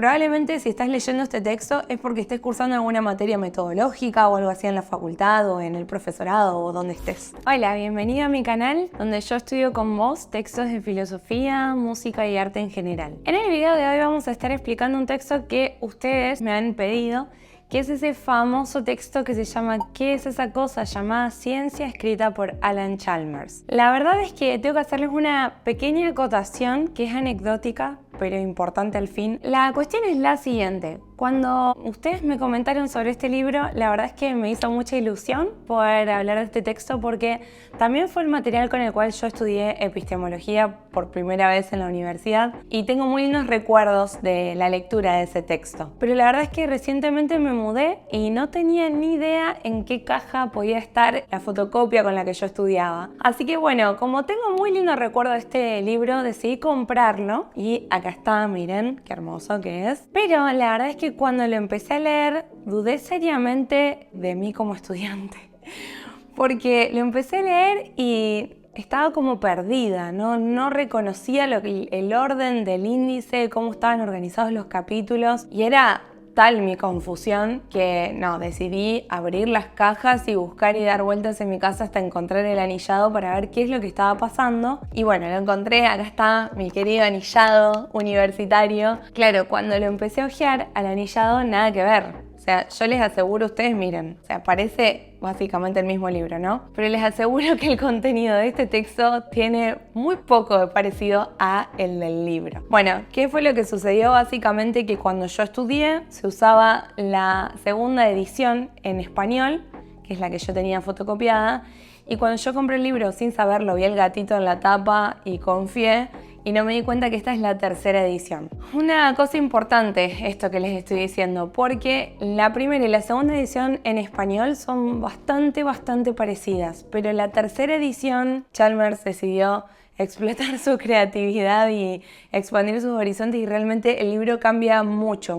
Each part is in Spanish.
Probablemente si estás leyendo este texto es porque estés cursando alguna materia metodológica o algo así en la facultad o en el profesorado o donde estés. Hola, bienvenido a mi canal donde yo estudio con vos textos de filosofía, música y arte en general. En el video de hoy vamos a estar explicando un texto que ustedes me han pedido, que es ese famoso texto que se llama ¿Qué es esa cosa llamada ciencia?, escrita por Alan Chalmers. La verdad es que tengo que hacerles una pequeña acotación que es anecdótica, pero importante al fin. La cuestión es la siguiente. Cuando ustedes me comentaron sobre este libro, la verdad es que me hizo mucha ilusión poder hablar de este texto porque también fue el material con el cual yo estudié epistemología por primera vez en la universidad y tengo muy lindos recuerdos de la lectura de ese texto. Pero la verdad es que recientemente me mudé y no tenía ni idea en qué caja podía estar la fotocopia con la que yo estudiaba. Así que bueno, como tengo muy lindo recuerdo de este libro, decidí comprarlo y acá está, miren qué hermoso que es. Pero la verdad es que cuando lo empecé a leer, dudé seriamente de mí como estudiante. Porque lo empecé a leer y estaba como perdida, no reconocía el orden del índice, cómo estaban organizados los capítulos. Y era tal mi confusión que decidí abrir las cajas y buscar y dar vueltas en mi casa hasta encontrar el anillado para ver qué es lo que estaba pasando. Y bueno, lo encontré, acá está mi querido anillado universitario. Claro, cuando lo empecé a hojear, al anillado nada que ver. O sea, yo les aseguro, ustedes miren, o sea, parece básicamente el mismo libro, ¿no? Pero les aseguro que el contenido de este texto tiene muy poco de parecido a el del libro. Bueno, ¿qué fue lo que sucedió? Básicamente que cuando yo estudié se usaba la segunda edición en español, que es la que yo tenía fotocopiada, y cuando yo compré el libro sin saberlo, vi el gatito en la tapa y confié, y no me di cuenta que esta es la tercera edición. Una cosa importante esto que les estoy diciendo, porque la primera y la segunda edición en español son bastante parecidas, pero la tercera edición Chalmers decidió explotar su creatividad y expandir sus horizontes y realmente el libro cambia mucho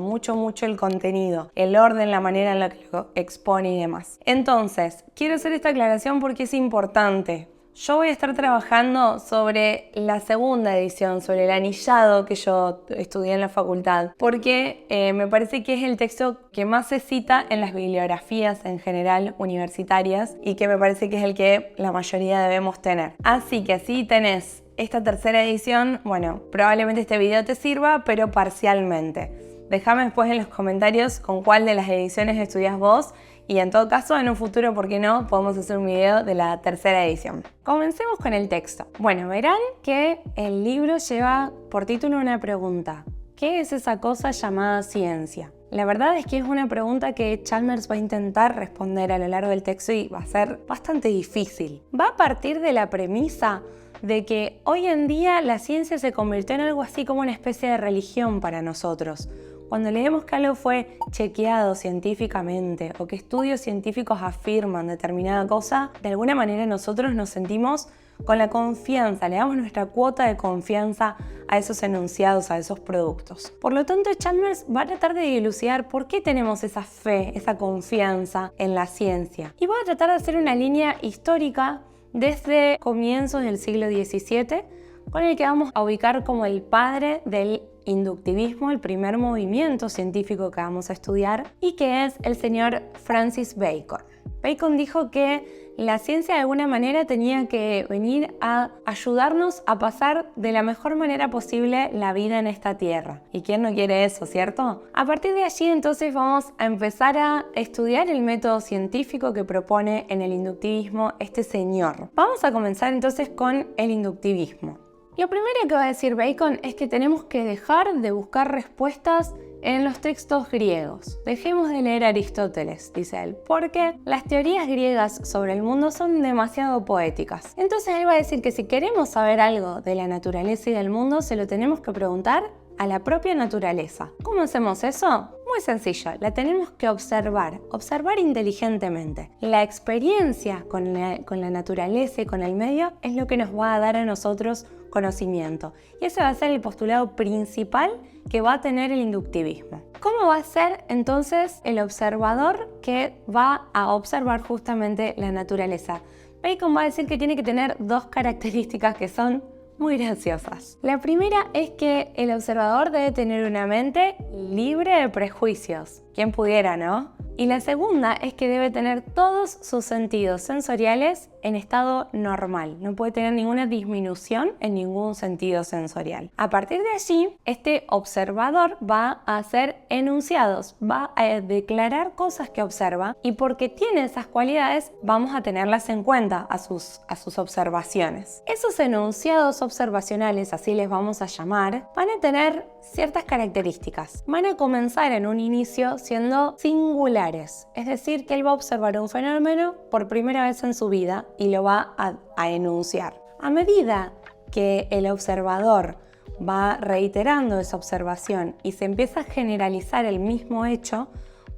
el contenido, el orden, la manera en la que lo expone y demás. Entonces, quiero hacer esta aclaración porque es importante. Yo voy a estar trabajando sobre la segunda edición, sobre el anillado que yo estudié en la facultad, porque me parece que es el texto que más se cita en las bibliografías en general universitarias y que me parece que es el que la mayoría debemos tener. Así que si tenés esta tercera edición, bueno, probablemente este video te sirva, pero parcialmente. Déjame después en los comentarios con cuál de las ediciones estudias vos y en todo caso, en un futuro, ¿por qué no?, podemos hacer un video de la tercera edición. Comencemos con el texto. Bueno, verán que el libro lleva por título una pregunta. ¿Qué es esa cosa llamada ciencia? La verdad es que es una pregunta que Chalmers va a intentar responder a lo largo del texto y va a ser bastante difícil. Va a partir de la premisa de que hoy en día la ciencia se convirtió en algo así como una especie de religión para nosotros. Cuando leemos que algo fue chequeado científicamente o que estudios científicos afirman determinada cosa, de alguna manera nosotros nos sentimos con la confianza, le damos nuestra cuota de confianza a esos enunciados, a esos productos. Por lo tanto, Chalmers va a tratar de dilucidar por qué tenemos esa fe, esa confianza en la ciencia. Y va a tratar de hacer una línea histórica desde comienzos del siglo XVII, con el que vamos a ubicar como el padre del inductivismo, el primer movimiento científico que vamos a estudiar, y que es el señor Francis Bacon. Bacon dijo que la ciencia de alguna manera tenía que venir a ayudarnos a pasar de la mejor manera posible la vida en esta tierra. ¿Y quién no quiere eso, cierto? A partir de allí entonces vamos a empezar a estudiar el método científico que propone en el inductivismo este señor. Vamos a comenzar entonces con el inductivismo. Lo primero que va a decir Bacon es que tenemos que dejar de buscar respuestas en los textos griegos. Dejemos de leer a Aristóteles, dice él, porque las teorías griegas sobre el mundo son demasiado poéticas. Entonces él va a decir que si queremos saber algo de la naturaleza y del mundo, se lo tenemos que preguntar a la propia naturaleza. ¿Cómo hacemos eso? Muy sencillo, la tenemos que observar inteligentemente. La experiencia con la naturaleza y con el medio es lo que nos va a dar a nosotros conocimiento. Y ese va a ser el postulado principal que va a tener el inductivismo. ¿Cómo va a ser entonces el observador que va a observar justamente la naturaleza? Bacon va a decir que tiene que tener dos características que son muy graciosas. La primera es que el observador debe tener una mente libre de prejuicios. ¿Quién pudiera, no? Y la segunda es que debe tener todos sus sentidos sensoriales en estado normal. No puede tener ninguna disminución en ningún sentido sensorial. A partir de allí, este observador va a hacer enunciados, va a declarar cosas que observa y porque tiene esas cualidades vamos a tenerlas en cuenta a sus observaciones. Esos enunciados observacionales, así les vamos a llamar, van a tener ciertas características. Van a comenzar en un inicio siendo singulares, es decir, que él va a observar un fenómeno por primera vez en su vida y lo va a enunciar. A medida que el observador va reiterando esa observación y se empieza a generalizar el mismo hecho,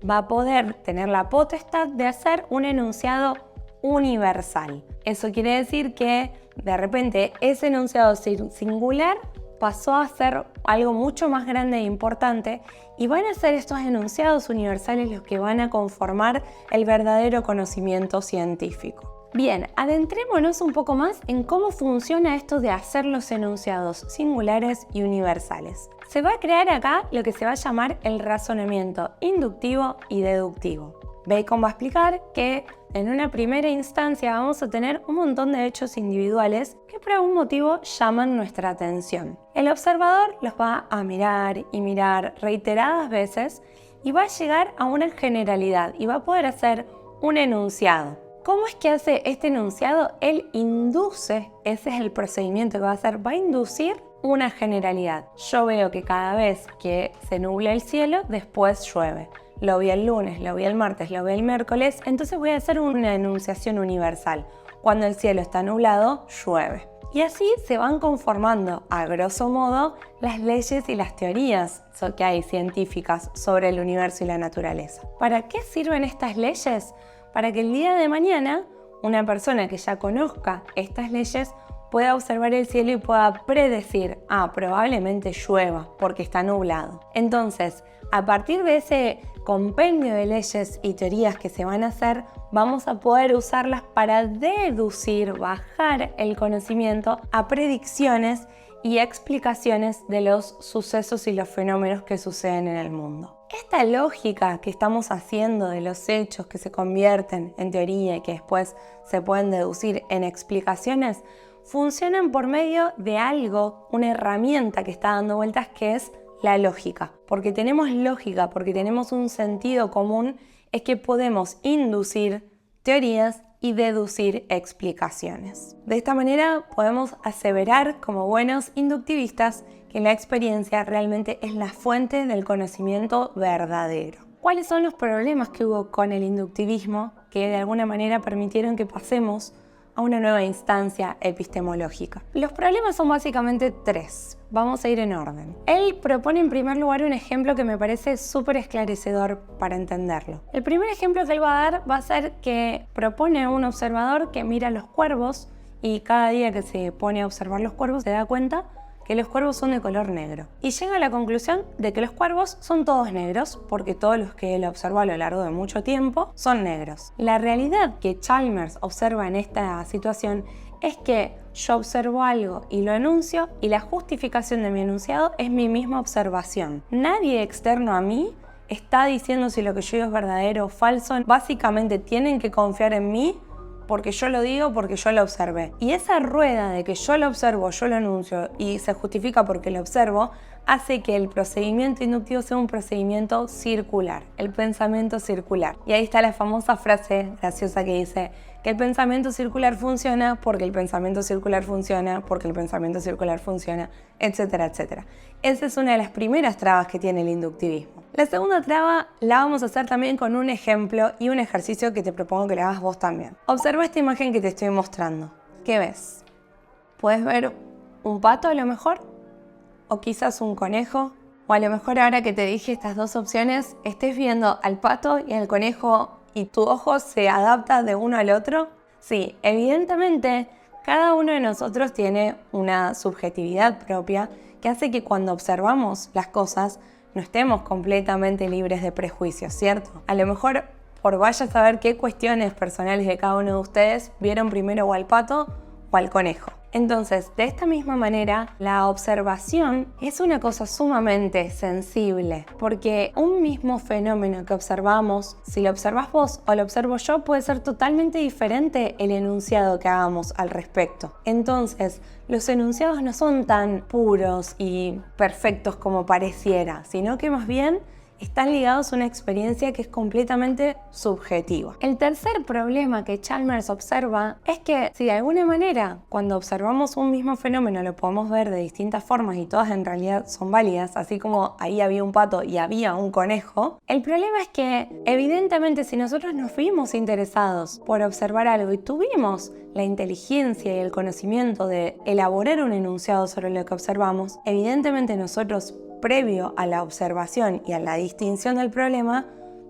va a poder tener la potestad de hacer un enunciado universal. Eso quiere decir que de repente ese enunciado singular pasó a ser algo mucho más grande e importante y van a ser estos enunciados universales los que van a conformar el verdadero conocimiento científico. Bien, adentrémonos un poco más en cómo funciona esto de hacer los enunciados singulares y universales. Se va a crear acá lo que se va a llamar el razonamiento inductivo y deductivo. Bacon va a explicar que en una primera instancia vamos a tener un montón de hechos individuales que por algún motivo llaman nuestra atención. El observador los va a mirar y mirar reiteradas veces y va a llegar a una generalidad y va a poder hacer un enunciado. ¿Cómo es que hace este enunciado? Él induce, ese es el procedimiento que va a hacer, va a inducir una generalidad. Yo veo que cada vez que se nubla el cielo, después llueve. Lo vi el lunes, lo vi el martes, lo vi el miércoles, entonces voy a hacer una enunciación universal. Cuando el cielo está nublado, llueve. Y así se van conformando, a grosso modo, las leyes y las teorías que hay científicas sobre el universo y la naturaleza. ¿Para qué sirven estas leyes? Para que el día de mañana una persona que ya conozca estas leyes pueda observar el cielo y pueda predecir, probablemente llueva porque está nublado. Entonces, a partir de ese compendio de leyes y teorías que se van a hacer, vamos a poder usarlas para deducir, bajar el conocimiento a predicciones y explicaciones de los sucesos y los fenómenos que suceden en el mundo. Esta lógica que estamos haciendo de los hechos que se convierten en teoría y que después se pueden deducir en explicaciones, funcionan por medio de algo, una herramienta que está dando vueltas que es la lógica. Porque tenemos lógica, porque tenemos un sentido común, es que podemos inducir teorías y deducir explicaciones. De esta manera podemos aseverar como buenos inductivistas que la experiencia realmente es la fuente del conocimiento verdadero. ¿Cuáles son los problemas que hubo con el inductivismo que de alguna manera permitieron que pasemos a una nueva instancia epistemológica? Los problemas son básicamente tres. Vamos a ir en orden. Él propone en primer lugar un ejemplo que me parece súper esclarecedor para entenderlo. El primer ejemplo que él va a dar va a ser que propone a un observador que mira los cuervos y cada día que se pone a observar los cuervos se da cuenta que los cuervos son de color negro. Y llega a la conclusión de que los cuervos son todos negros porque todos los que él observó a lo largo de mucho tiempo son negros. La realidad que Chalmers observa en esta situación es que yo observo algo y lo enuncio y la justificación de mi enunciado es mi misma observación. Nadie externo a mí está diciendo si lo que yo digo es verdadero o falso. Básicamente tienen que confiar en mí porque yo lo digo, porque yo lo observé. Y esa rueda de que yo lo observo, yo lo enuncio y se justifica porque lo observo, hace que el procedimiento inductivo sea un procedimiento circular, el pensamiento circular. Y ahí está la famosa frase graciosa que dice que el pensamiento circular funciona porque el pensamiento circular funciona, porque el pensamiento circular funciona, etcétera, etcétera. Esa es una de las primeras trabas que tiene el inductivismo. La segunda traba la vamos a hacer también con un ejemplo y un ejercicio que te propongo que le hagas vos también. Observa esta imagen que te estoy mostrando. ¿Qué ves? ¿Puedes ver un pato a lo mejor? ¿O quizás un conejo? O a lo mejor ahora que te dije estas dos opciones, estés viendo al pato y al conejo y tu ojo se adapta de uno al otro. Sí, evidentemente cada uno de nosotros tiene una subjetividad propia que hace que cuando observamos las cosas no estemos completamente libres de prejuicios, ¿cierto? A lo mejor por vaya a saber qué cuestiones personales de cada uno de ustedes vieron primero o al pato o al conejo. Entonces, de esta misma manera, la observación es una cosa sumamente sensible, porque un mismo fenómeno que observamos, si lo observas vos o lo observo yo, puede ser totalmente diferente el enunciado que hagamos al respecto. Entonces, los enunciados no son tan puros y perfectos como pareciera, sino que más bien están ligados a una experiencia que es completamente subjetiva. El tercer problema que Chalmers observa es que si de alguna manera cuando observamos un mismo fenómeno lo podemos ver de distintas formas y todas en realidad son válidas, así como ahí había un pato y había un conejo, el problema es que evidentemente si nosotros nos fuimos interesados por observar algo y tuvimos la inteligencia y el conocimiento de elaborar un enunciado sobre lo que observamos, evidentemente nosotros previo a la observación y a la distinción del problema,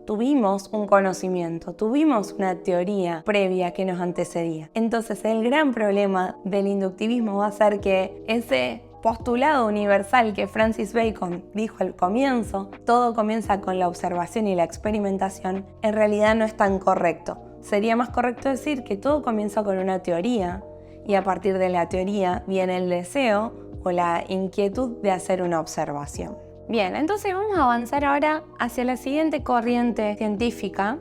tuvimos un conocimiento, tuvimos una teoría previa que nos antecedía. Entonces el gran problema del inductivismo va a ser que ese postulado universal que Francis Bacon dijo al comienzo, todo comienza con la observación y la experimentación, en realidad no es tan correcto. Sería más correcto decir que todo comienza con una teoría y a partir de la teoría viene el deseo o la inquietud de hacer una observación. Bien, entonces vamos a avanzar ahora hacia la siguiente corriente científica,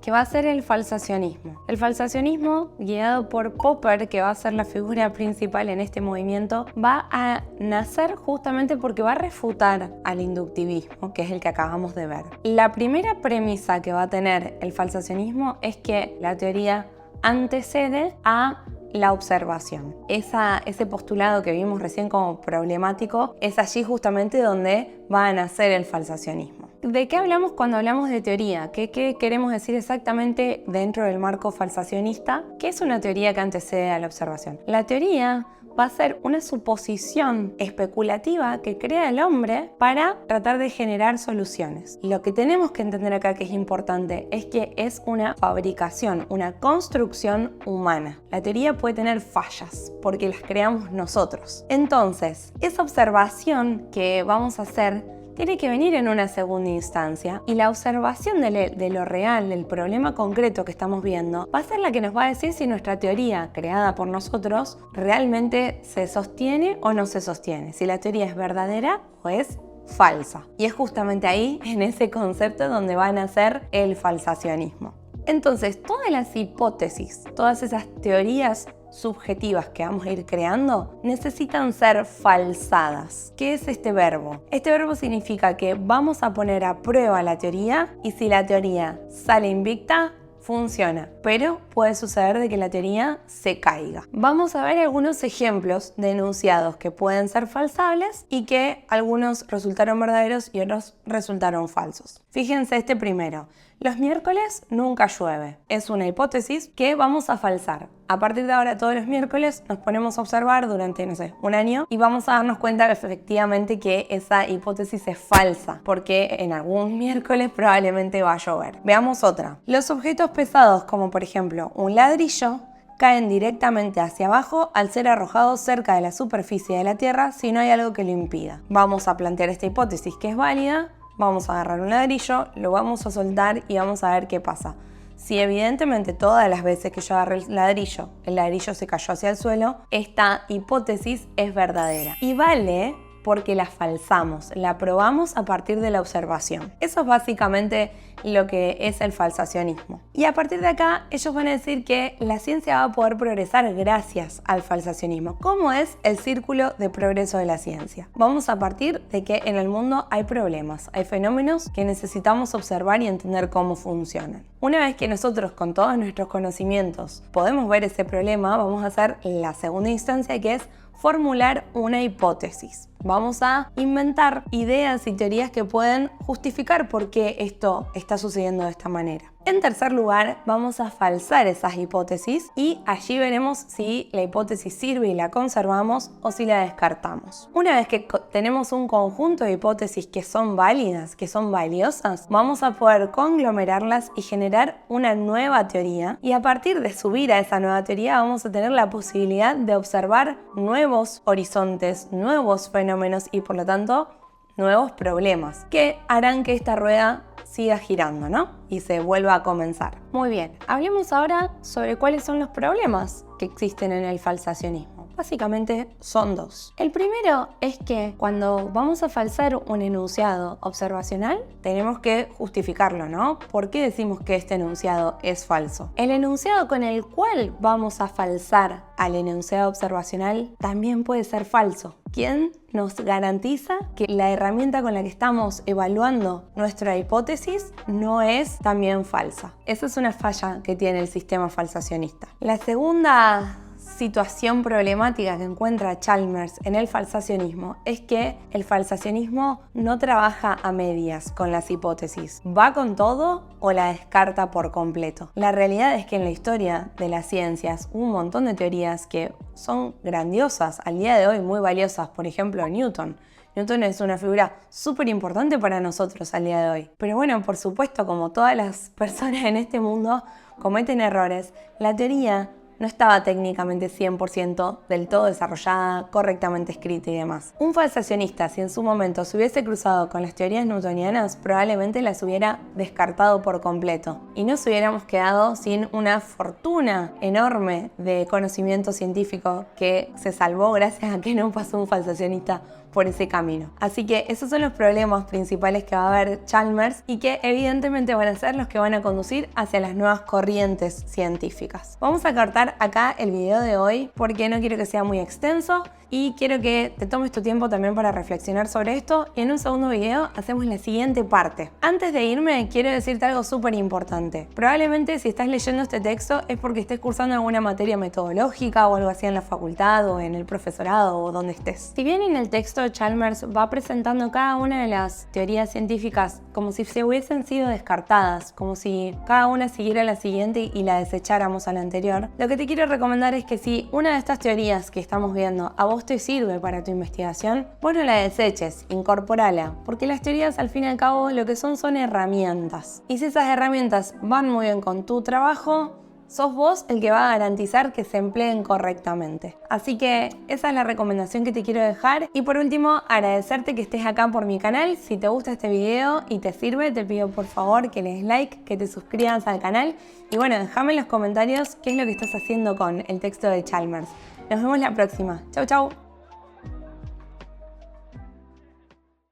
que va a ser el falsacionismo. El falsacionismo, guiado por Popper, que va a ser la figura principal en este movimiento, va a nacer justamente porque va a refutar al inductivismo, que es el que acabamos de ver. La primera premisa que va a tener el falsacionismo es que la teoría antecede a la observación. Ese postulado que vimos recién como problemático es allí justamente donde va a nacer el falsacionismo. ¿De qué hablamos cuando hablamos de teoría? ¿Qué queremos decir exactamente dentro del marco falsacionista? ¿Qué es una teoría que antecede a la observación? La teoría va a ser una suposición especulativa que crea el hombre para tratar de generar soluciones. Lo que tenemos que entender acá que es importante es que es una fabricación, una construcción humana. La teoría puede tener fallas porque las creamos nosotros. Entonces, esa observación que vamos a hacer tiene que venir en una segunda instancia y la observación de lo real, del problema concreto que estamos viendo, va a ser la que nos va a decir si nuestra teoría creada por nosotros realmente se sostiene o no se sostiene, si la teoría es verdadera o es falsa. Y es justamente ahí, en ese concepto, donde va a nacer el falsacionismo. Entonces, todas las hipótesis, todas esas teorías subjetivas que vamos a ir creando necesitan ser falsadas. ¿Qué es este verbo? Este verbo significa que vamos a poner a prueba la teoría y si la teoría sale invicta, funciona, pero puede suceder de que la teoría se caiga. Vamos a ver algunos ejemplos de enunciados que pueden ser falsables y que algunos resultaron verdaderos y otros resultaron falsos. Fíjense este primero. Los miércoles nunca llueve. Es una hipótesis que vamos a falsar. A partir de ahora, todos los miércoles nos ponemos a observar durante, no sé, un año y vamos a darnos cuenta efectivamente que esa hipótesis es falsa, porque en algún miércoles probablemente va a llover. Veamos otra. Los objetos pesados, como por ejemplo un ladrillo, caen directamente hacia abajo al ser arrojados cerca de la superficie de la Tierra si no hay algo que lo impida. Vamos a plantear esta hipótesis que es válida. Vamos a agarrar un ladrillo, lo vamos a soltar y vamos a ver qué pasa. Si evidentemente todas las veces que yo agarré el ladrillo se cayó hacia el suelo, esta hipótesis es verdadera. Y vale porque la falsamos, la probamos a partir de la observación. Eso es básicamente lo que es el falsacionismo. Y a partir de acá, ellos van a decir que la ciencia va a poder progresar gracias al falsacionismo. ¿Cómo es el círculo de progreso de la ciencia? Vamos a partir de que en el mundo hay problemas, hay fenómenos que necesitamos observar y entender cómo funcionan. Una vez que nosotros con todos nuestros conocimientos podemos ver ese problema, vamos a hacer la segunda instancia que es formular una hipótesis. Vamos a inventar ideas y teorías que pueden justificar por qué esto está sucediendo de esta manera. En tercer lugar, vamos a falsar esas hipótesis y allí veremos si la hipótesis sirve y la conservamos o si la descartamos. Una vez que tenemos un conjunto de hipótesis que son válidas, que son valiosas, vamos a poder conglomerarlas y generar una nueva teoría y a partir de subir a esa nueva teoría vamos a tener la posibilidad de observar nuevos horizontes, nuevos fenómenos y por lo tanto nuevos problemas que harán que esta rueda siga girando, ¿no? Y se vuelva a comenzar. Muy bien, hablemos ahora sobre cuáles son los problemas que existen en el falsacionismo. Básicamente son dos. El primero es que cuando vamos a falsar un enunciado observacional, tenemos que justificarlo, ¿no? ¿Por qué decimos que este enunciado es falso? El enunciado con el cual vamos a falsar al enunciado observacional también puede ser falso. ¿Quién nos garantiza que la herramienta con la que estamos evaluando nuestra hipótesis no es también falsa? Esa es una falla que tiene el sistema falsacionista. La segunda situación problemática que encuentra Chalmers en el falsacionismo es que el falsacionismo no trabaja a medias con las hipótesis, va con todo o la descarta por completo. La realidad es que en la historia de las ciencias hubo un montón de teorías que son grandiosas, al día de hoy muy valiosas, por ejemplo Newton. Newton es una figura súper importante para nosotros al día de hoy. Pero bueno, por supuesto, como todas las personas en este mundo cometen errores, la teoría no estaba técnicamente 100% del todo desarrollada, correctamente escrita y demás. Un falsacionista, si en su momento se hubiese cruzado con las teorías newtonianas, probablemente las hubiera descartado por completo y nos hubiéramos quedado sin una fortuna enorme de conocimiento científico que se salvó gracias a que no pasó un falsacionista por ese camino. Así que esos son los problemas principales que va a haber Chalmers y que evidentemente van a ser los que van a conducir hacia las nuevas corrientes científicas. Vamos a cortar acá el video de hoy porque no quiero que sea muy extenso y quiero que te tomes tu tiempo también para reflexionar sobre esto y en un segundo video hacemos la siguiente parte. Antes de irme quiero decirte algo súper importante. Probablemente si estás leyendo este texto es porque estés cursando alguna materia metodológica o algo así en la facultad o en el profesorado o donde estés. Si bien en el texto Chalmers va presentando cada una de las teorías científicas como si se hubiesen sido descartadas, como si cada una siguiera la siguiente y la desecháramos a la anterior, lo que te quiero recomendar es que si una de estas teorías que estamos viendo a vos te sirve para tu investigación, vos no la deseches, incorporala, porque las teorías al fin y al cabo lo que son herramientas. Y si esas herramientas van muy bien con tu trabajo, sos vos el que va a garantizar que se empleen correctamente. Así que esa es la recomendación que te quiero dejar. Y por último, agradecerte que estés acá por mi canal. Si te gusta este video y te sirve, te pido por favor que le des like, que te suscribas al canal. Y bueno, déjame en los comentarios qué es lo que estás haciendo con el texto de Chalmers. Nos vemos la próxima. Chau, chau.